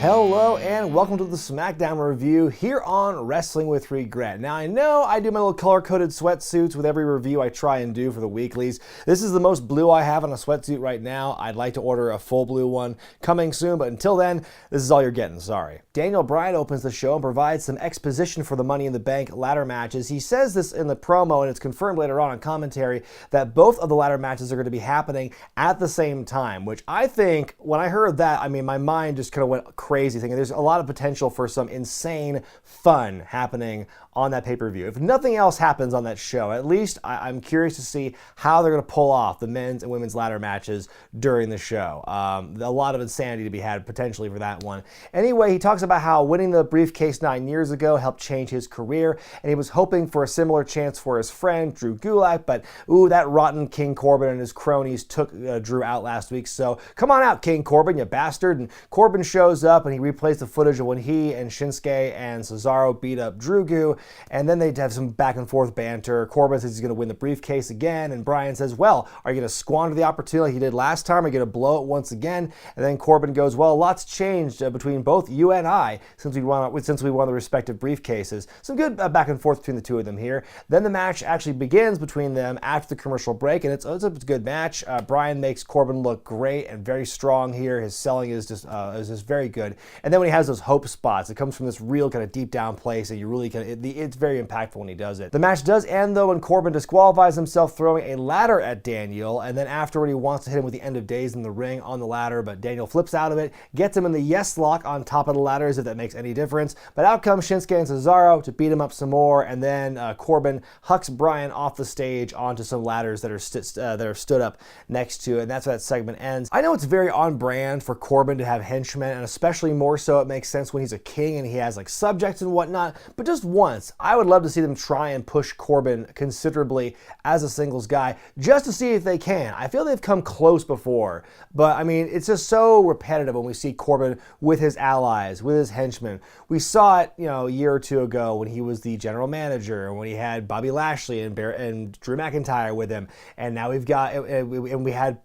Hello and welcome to the Smackdown review here on Wrestling with Regret. Now I know I do my little color-coded sweatsuits with every review I try and do for the weeklies. This is the most blue I have on a sweatsuit right now. I'd like to order a full blue one coming soon, but until then, this is all you're getting, sorry. Daniel Bryan opens the show and provides some exposition for the Money in the Bank ladder matches. He says this in the promo, and it's confirmed later on in commentary, that both of the ladder matches are going to be happening at the same time, which I think, when I heard that, I mean, my mind just kind of went crazy thinking there's a lot of potential for some insane fun happening on that pay-per-view. If nothing else happens on that show, at least I'm curious to see how they're going to pull off the men's and women's ladder matches during the show. A lot of insanity to be had potentially for that one. Anyway, he talks about how winning the briefcase 9 years ago helped change his career, and he was hoping for a similar chance for his friend Drew Gulak, but ooh, that rotten King Corbin and his cronies took Drew out last week, so come on out, King Corbin, you bastard. And Corbin shows up and he replays the footage of when he and Shinsuke and Cesaro beat up Drew Goo, and then they have some back and forth banter. Corbin says he's going to win the briefcase again, and Bryan says, well, are you going to squander the opportunity like he did last time? Are you going to blow it once again? And then Corbin goes, well, a lot's changed between both you and I since we won the respective briefcases. Some good back and forth between the two of them here. Then the match actually begins between them after the commercial break, and it's a good match. Bryan makes Corbin look great and very strong here. His selling is just very good. And then when he has those hope spots, it comes from this real kind of deep down place, and you really it's very impactful when he does it. The match does end though when Corbin disqualifies himself throwing a ladder at Daniel, and then afterward he wants to hit him with the end of days in the ring on the ladder, but Daniel flips out of it, gets him in the yes lock on top of the ladder, as if that makes any difference. But out comes Shinsuke and Cesaro to beat him up some more, and then Corbin hucks Bryan off the stage onto some ladders that are stood up next to it, and that's how that segment ends. I know it's very on brand for Corbin to have henchmen, and especially more so it makes sense when he's a king and he has like subjects and whatnot, but just once, I would love to see them try and push Corbin considerably as a singles guy, just to see if they can. I feel they've come close before, but I mean, it's just so repetitive when we see Corbin with his allies, with his henchmen. We saw it, a year or two ago when he was the general manager, when he had Bobby Lashley and Drew McIntyre with him, and now we had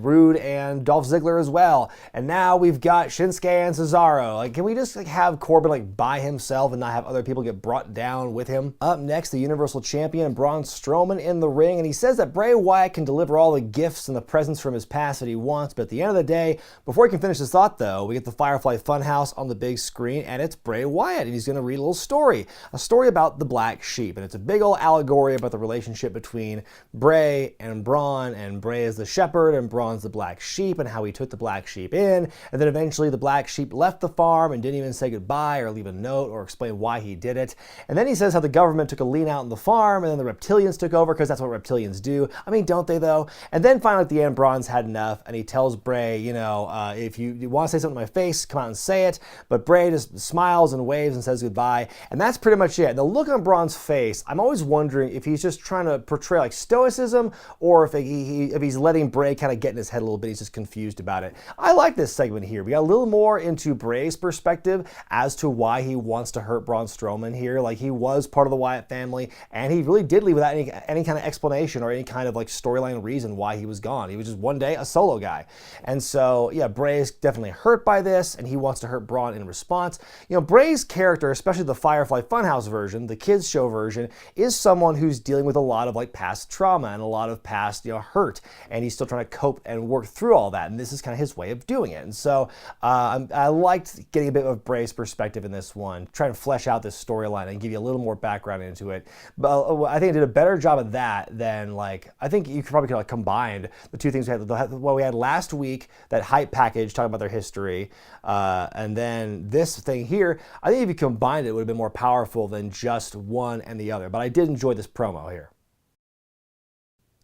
Rude and Dolph Ziggler as well, and now we've got Shinsuke and Cesaro. Like, can we just have Corbin by himself and not have other people get brought down with him? Up next, the Universal Champion Braun Strowman in the ring, and he says that Bray Wyatt can deliver all the gifts and the presents from his past that he wants, but at the end of the day, before he can finish his thought though, we get the Firefly Funhouse on the big screen, and it's Bray Wyatt, and he's going to read a story about the black sheep, and it's a big old allegory about the relationship between Bray and Braun, and Bray is the shepherd and Braun's the black sheep, and how he took the black sheep in, and then eventually the black sheep left the farm and didn't even say goodbye or leave a note or explain why he did it. And then he says how the government took a lien out on the farm, and then the reptilians took over, because that's what reptilians do. I mean, don't they though? And then finally at the end, Braun's had enough, and he tells Bray, if you want to say something to my face, come out and say it. But Bray just smiles and waves and says goodbye, and that's pretty much it. The look on Braun's face, I'm always wondering if he's just trying to portray like stoicism, or if he's letting Bray kind of get in his head a little bit. He's just confused about it. I like this segment here. We got a little more into Bray's perspective as to why he wants to hurt Braun Strowman here. Like, he was part of the Wyatt family, and he really did leave without any kind of explanation or any kind of storyline reason why he was gone. He was just one day a solo guy. And so, yeah, Bray is definitely hurt by this, and he wants to hurt Braun in response. Bray's character, especially the Firefly Funhouse version, the kids show version, is someone who's dealing with a lot of past trauma and a lot of past hurt, and he's still trying to cope and work through all that, and this is kind of his way of doing it. And so I liked getting a bit of Bray's perspective in this one, trying to flesh out this storyline and give you a little more background into it. But I think it did a better job of that than I think you could have combined the two things we had. What we had last week, that hype package talking about their history, and then this thing here. I think if you combined it would have been more powerful than just one and the other. But I did enjoy this promo here.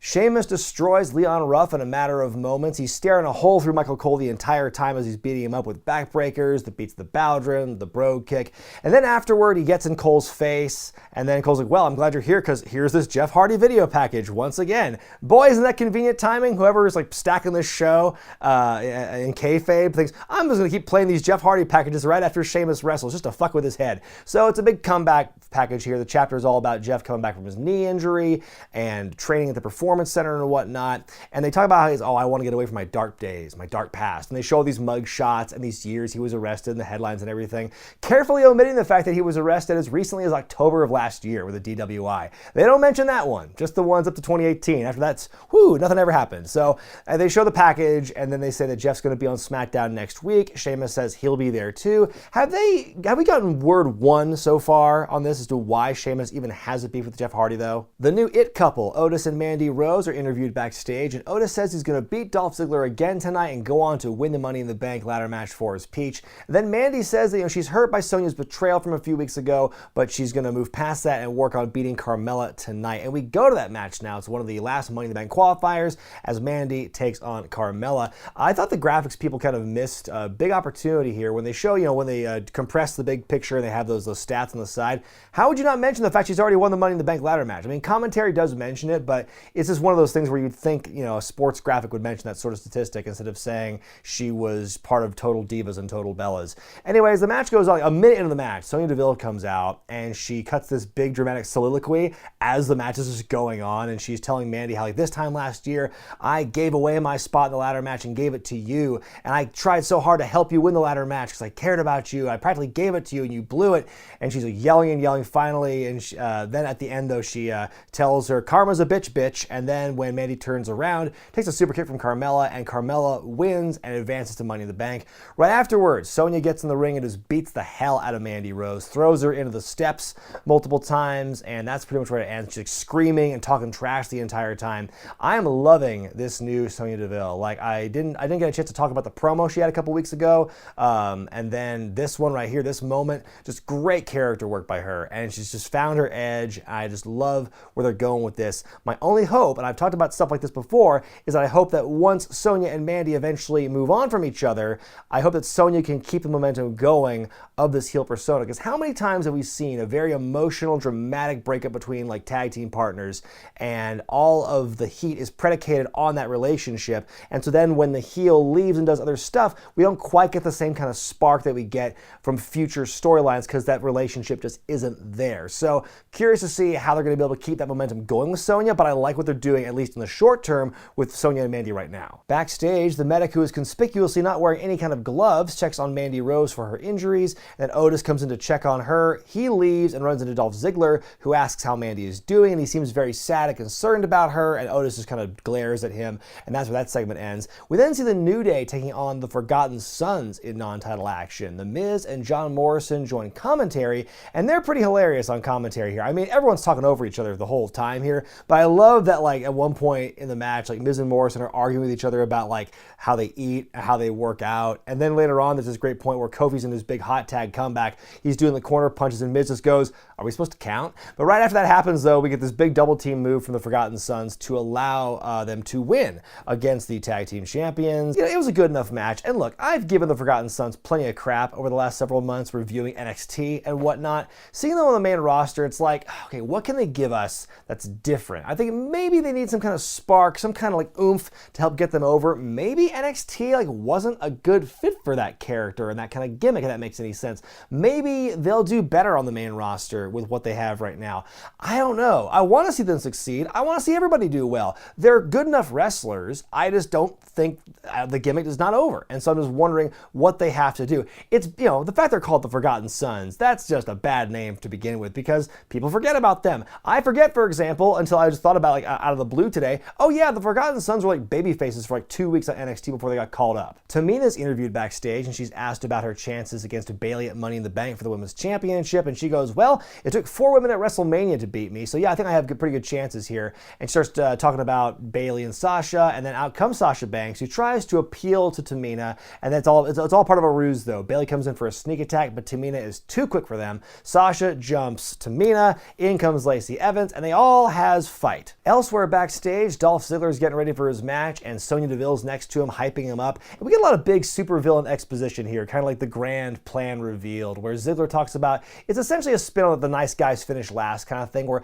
Sheamus destroys Leon Ruff in a matter of moments. He's staring a hole through Michael Cole the entire time as he's beating him up with backbreakers, that beats the Bowdrin, the Brogue Kick. And then afterward, he gets in Cole's face, and then Cole's like, well, I'm glad you're here because here's this Jeff Hardy video package once again. Boy, isn't that convenient timing? Whoever is stacking this show in kayfabe thinks, I'm just going to keep playing these Jeff Hardy packages right after Sheamus wrestles just to fuck with his head. So it's a big comeback package here. The chapter is all about Jeff coming back from his knee injury and training at the Performance Performance Center and whatnot, and they talk about how he's, oh, I want to get away from my dark days, my dark past, and they show all these mug shots and these years he was arrested and the headlines and everything, carefully omitting the fact that he was arrested as recently as October of last year with a DWI. They don't mention that one, just the ones up to 2018. After that's, whoo, nothing ever happened. So they show the package, and then they say that Jeff's going to be on Smackdown next week. Sheamus says he'll be there too. Have we gotten word one so far on this as to why Sheamus even has a beef with Jeff Hardy, though? The new It couple, Otis and Mandy Rose, are interviewed backstage, and Otis says he's going to beat Dolph Ziggler again tonight and go on to win the Money in the Bank ladder match for his Peach. Then Mandy says that she's hurt by Sonya's betrayal from a few weeks ago, but she's going to move past that and work on beating Carmella tonight. And we go to that match now. It's one of the last Money in the Bank qualifiers as Mandy takes on Carmella. I thought the graphics people kind of missed a big opportunity here when they show, when they compress the big picture and they have those stats on the side. How would you not mention the fact she's already won the Money in the Bank ladder match? I mean, commentary does mention it, but it's just one of those things where you'd think, a sports graphic would mention that sort of statistic instead of saying she was part of Total Divas and Total Bellas. Anyways, the match goes on. A minute into the match, Sonya Deville comes out and she cuts this big dramatic soliloquy as the match is just going on, and she's telling Mandy how this time last year I gave away my spot in the ladder match and gave it to you, and I tried so hard to help you win the ladder match because I cared about you. I practically gave it to you and you blew it. And she's yelling and yelling finally, and then at the end though she tells her karma's a bitch, and then when Mandy turns around, takes a super kick from Carmella, and Carmella wins and advances to Money in the Bank. Right afterwards, Sonya gets in the ring and just beats the hell out of Mandy Rose, throws her into the steps multiple times, and that's pretty much where it ends. She's screaming and talking trash the entire time. I am loving this new Sonya Deville. I didn't get a chance to talk about the promo she had a couple weeks ago, and then this one right here, this moment, just great character work by her, and she's just found her edge. I just love where they're going with this. My only hope, and I've talked about stuff like this before, is that I hope that once Sonya and Mandy eventually move on from each other, I hope that Sonya can keep the momentum going of this heel persona, because how many times have we seen a very emotional, dramatic breakup between tag team partners, and all of the heat is predicated on that relationship, and so then when the heel leaves and does other stuff, we don't quite get the same kind of spark that we get from future storylines because that relationship just isn't there. So curious to see how they're going to be able to keep that momentum going with Sonya, but I like what they're doing, at least in the short term, with Sonya and Mandy right now. Backstage, the medic, who is conspicuously not wearing any kind of gloves, checks on Mandy Rose for her injuries, and then Otis comes in to check on her. He leaves and runs into Dolph Ziggler, who asks how Mandy is doing, and he seems very sad and concerned about her, and Otis just kind of glares at him, and that's where that segment ends. We then see the New Day taking on the Forgotten Sons in non-title action. The Miz and John Morrison join commentary, and they're pretty hilarious on commentary here. I mean, everyone's talking over each other the whole time here, but I love that at one point in the match, Miz and Morrison are arguing with each other about how they eat, how they work out, and then later on there's this great point where Kofi's in his big hot tag comeback. He's doing the corner punches, and Miz just goes, "Are we supposed to count?" But right after that happens, though, we get this big double team move from the Forgotten Sons to allow them to win against the tag team champions. It was a good enough match, and look, I've given the Forgotten Sons plenty of crap over the last several months reviewing NXT and whatnot. Seeing them on the main roster, it's okay, what can they give us that's different? I think maybe they need some kind of spark, some kind of oomph to help get them over. Maybe NXT wasn't a good fit for that character and that kind of gimmick, if that makes any sense. Maybe they'll do better on the main roster with what they have right now. I don't know. I want to see them succeed. I want to see everybody do well. They're good enough wrestlers. I just don't think the gimmick is not over. And so I'm just wondering what they have to do. It's, the fact they're called the Forgotten Sons, that's just a bad name to begin with because people forget about them. I forget, for example, until I just thought about out of the blue today, oh yeah, the Forgotten Sons were baby faces for 2 weeks on NXT before they got called up. Tamina's interviewed backstage and she's asked about her chances against Bayley at Money in the Bank for the Women's Championship, and she goes, well, it took 4 women at WrestleMania to beat me, so yeah, I think I have pretty good chances here. And she starts talking about Bayley and Sasha, and then out comes Sasha Banks, who tries to appeal to Tamina, and it's all part of a ruse though. Bayley comes in for a sneak attack, but Tamina is too quick for them. Sasha jumps Tamina, in comes Lacey Evans, and they all has fight. Elsewhere backstage, Dolph Ziggler is getting ready for his match, and Sonya Deville's next to him, hyping him up. And we get a lot of big supervillain exposition here, kind of like the grand plan revealed, where Ziggler talks about it's essentially a spin on the nice guys finish last kind of thing, where,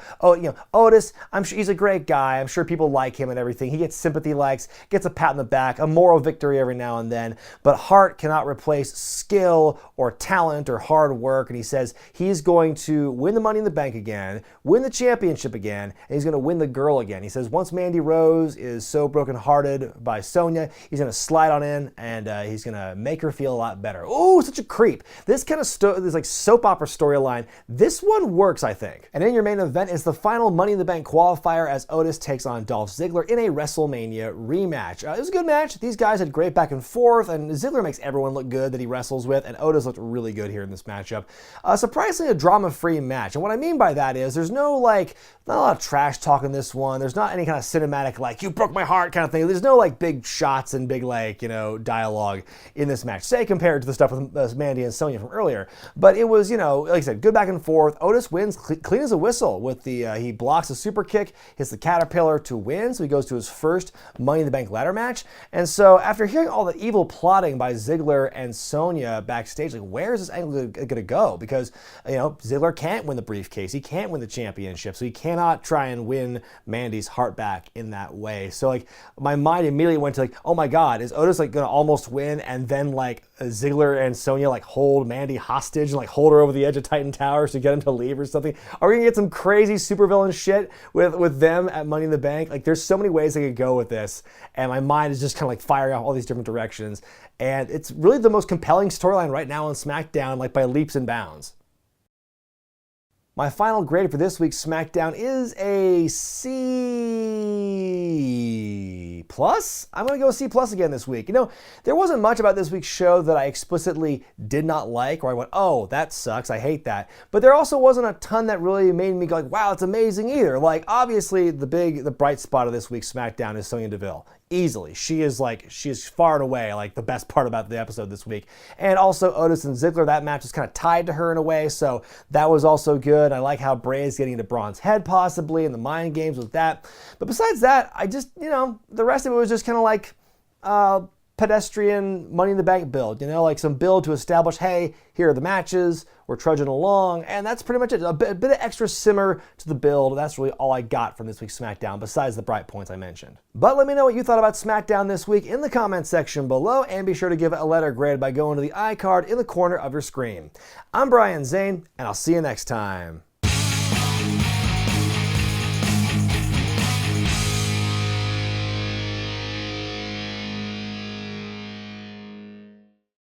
Otis, I'm sure he's a great guy, I'm sure people like him and everything. He gets sympathy likes, gets a pat on the back, a moral victory every now and then, but heart cannot replace skill or talent or hard work, and he says he's going to win the Money in the Bank again, win the championship again, and he's going to win the girl again. Bryan. He says once Mandy Rose is so brokenhearted by Sonya, he's going to slide on in and he's going to make her feel a lot better. Oh, such a creep. This kind of this like soap opera storyline, this one works, I think. And in your main event is the final Money in the Bank qualifier as Otis takes on Dolph Ziggler in a WrestleMania rematch. It was a good match. These guys had great back and forth, and Ziggler makes everyone look good that he wrestles with, and Otis looked really good here in this matchup. Surprisingly, a drama-free match. And what I mean by that is there's not a lot of trash talk in this one. There's not any kind of cinematic, like, you broke my heart kind of thing. There's no, like, big shots and big, like, dialogue in this match, say, compared to the stuff with Mandy and Sonya from earlier. But it was, like I said, good back and forth. Otis wins clean as a whistle with he blocks a super kick, hits the Caterpillar to win, so he goes to his first Money in the Bank ladder match. And so after hearing all the evil plotting by Ziggler and Sonya backstage, like, where is this angle going to go? Because, Ziggler can't win the briefcase. He can't win the championship, so he cannot try and win Mandy's heart back in that way. So, like, my mind immediately went to, like, oh my God, is Otis, like, going to almost win, and then, like, Ziggler and Sonya, like, hold Mandy hostage and, like, hold her over the edge of Titan Towers to get him to leave or something? Are we going to get some crazy supervillain shit with them at Money in the Bank? Like, there's so many ways I could go with this, and my mind is just kind of, like, firing off all these different directions. And it's really the most compelling storyline right now on SmackDown, like, by leaps and bounds. My final grade for this week's SmackDown is a C+. I'm going to go C+ again this week. There wasn't much about this week's show that I explicitly did not like, or I went, oh, that sucks, I hate that. But there also wasn't a ton that really made me go, like, wow, it's amazing either. Like, obviously, the bright spot of this week's SmackDown is Sonya Deville. Easily. She is far and away like the best part about the episode this week. And also Otis and Ziggler, that match is kind of tied to her in a way, so that was also good. I like how Bray is getting into Braun's head possibly, and the mind games with that. But besides that, I just, the rest of it was just kind of like pedestrian Money in the Bank build, like some build to establish, hey, here are the matches, we're trudging along, and that's pretty much it. A bit of extra simmer to the build. That's really all I got from this week's SmackDown, besides the bright points I mentioned. But let me know what you thought about SmackDown this week in the comments section below, and be sure to give it a letter grade by going to the iCard in the corner of your screen. I'm Brian Zane, and I'll see you next time.